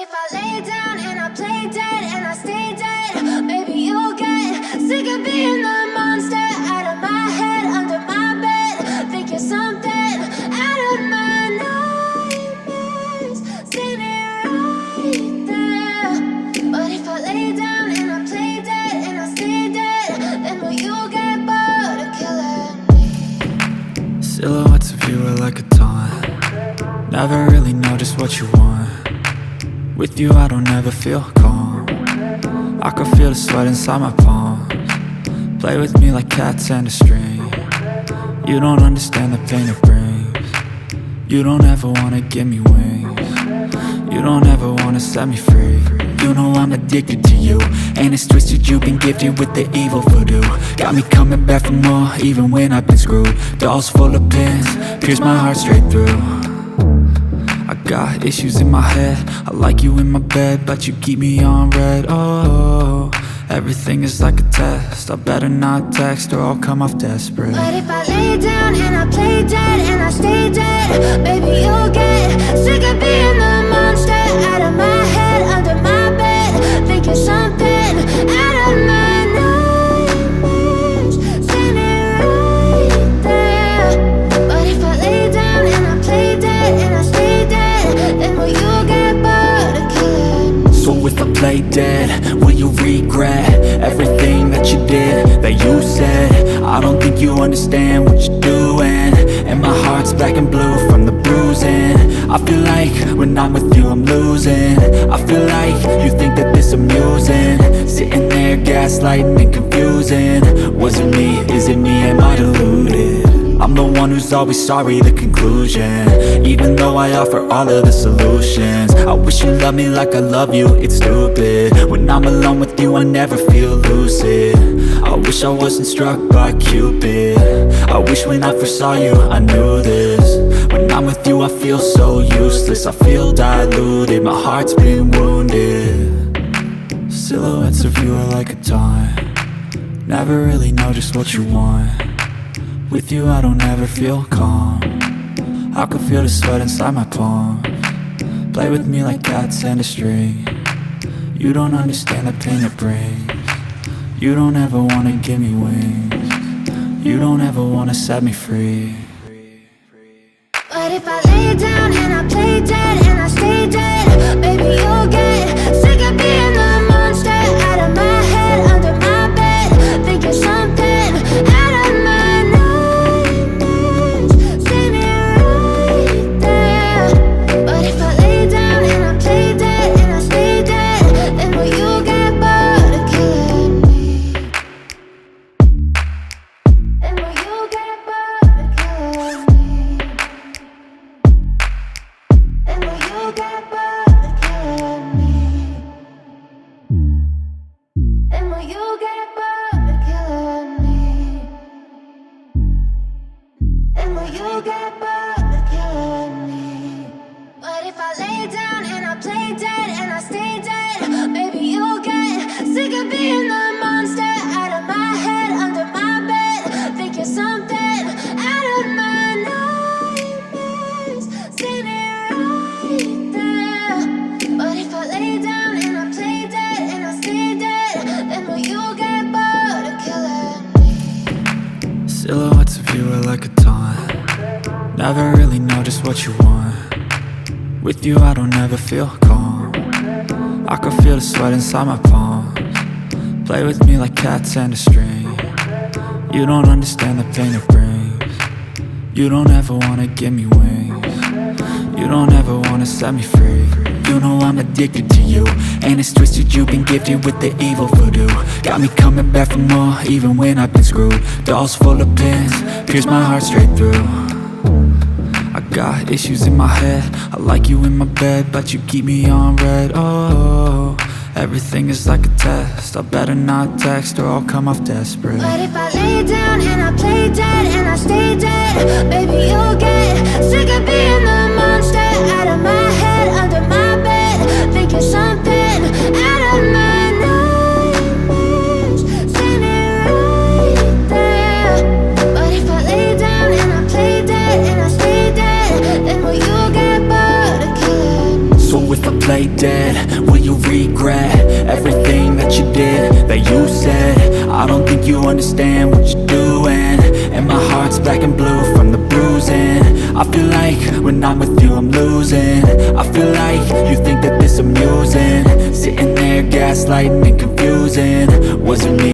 if I lay down and I play dead and I stay dead, maybe you'll get sick of being the monster out of my head, under my bed. Think you're something out of my nightmares, standing right there. But if I lay down and I play dead and I stay dead, then will you get bored of killing me? Silhouettes of you are like a taunt. Never really know just what you want. With you I don't ever feel calm. I can feel the sweat inside my palms. Play with me like cats and a string. You don't understand the pain it brings. You don't ever wanna give me wings. You don't ever wanna set me free. You know I'm addicted to you, and it's twisted, you've been gifted with the evil voodoo. Got me coming back for more, even when I've been screwed. Dolls full of pins, pierce my heart straight through. I got issues in my head, I like you in my bed, but you keep me on red. Oh, everything is like a test, I better not text or I'll come off desperate. But if I lay down and I play dead and I stay dead, baby you'll get sick of being the monster out of my head, under my bed. Think you're something out of my nightmares, standing right there. But if I lay down and I play dead and I stay dead, then will you get bored of killing me? So if I play dead, will you regret everything that you did, that you said? I don't think you understand what you're doing, and my heart's black and blue from the bruising. I feel like when I'm with you I'm losing. I feel like you think that this amusing, sitting there gaslighting and confusing. Was it me? Is it me? Am I deluded? I'm the one who's always sorry, the conclusion, even though I offer all of the solutions. I wish you loved me like I love you, it's stupid. When I'm alone with you I never feel lucid. I wish I wasn't struck by Cupid. I wish when I first saw you I knew this. When I'm with you I feel so useless, I feel diluted, my heart's been wounded. Silhouettes of you are like a taunt. Never really know just what you want. With you I don't ever feel calm. I can feel the sweat inside my palms. Play with me like cats and a string. You don't understand the pain it brings. You don't ever wanna give me wings. You don't ever wanna set me free. But if I lay down and I play dead and I stay dead, baby you'll get sick of being the monster out of my head, under my bed. Think you're something out of my nightmares, standing right there. But if I lay down and I play dead and I stay dead, then will you get bored of killing me? Then will you get bored of killing me? Then will you get bored of killing me? Then will you get bored of killing me? Then will you get bored of killing me? But if I lay down and I play dead and I stay dead, baby you'll get sick of being the monster out of my head, under my bed. Think you're something out of my nightmares, standing right there. But if I lay down and I play dead and I stay dead, then will you get bored of killing me? Silhouettes of you are like a taunt. Never really know just what you want. With you I don't ever feel calm. I can feel the sweat inside my palms. Play with me like cats and a string. You don't understand the pain it brings. You don't ever wanna give me wings. You don't ever wanna set me free. You know I'm addicted to you, and it's twisted, you've been gifted with the evil voodoo. Got me coming back for more, even when I've been screwed. Dolls full of pins, pierce my heart straight through. I got issues in my head, I like you in my bed, but you keep me on red. Oh, everything is like a test, I better not text or I'll come off desperate. But if I lay down and I play dead and I stay dead, baby you'll get sick of being the monster out of my head, under my bed. Think you're something out of my nightmares, standing right there. But if I lay down and I play dead and I stay dead, then will you get bored of killing me? So if I play dead? Will you regret everything that you did, that you said? I don't think you understand what you're doing, and my heart's black and blue from the bruising. I feel like when I'm with you I'm losing. I feel like you think that this amusing, sitting there gaslighting and confusing. Was it me?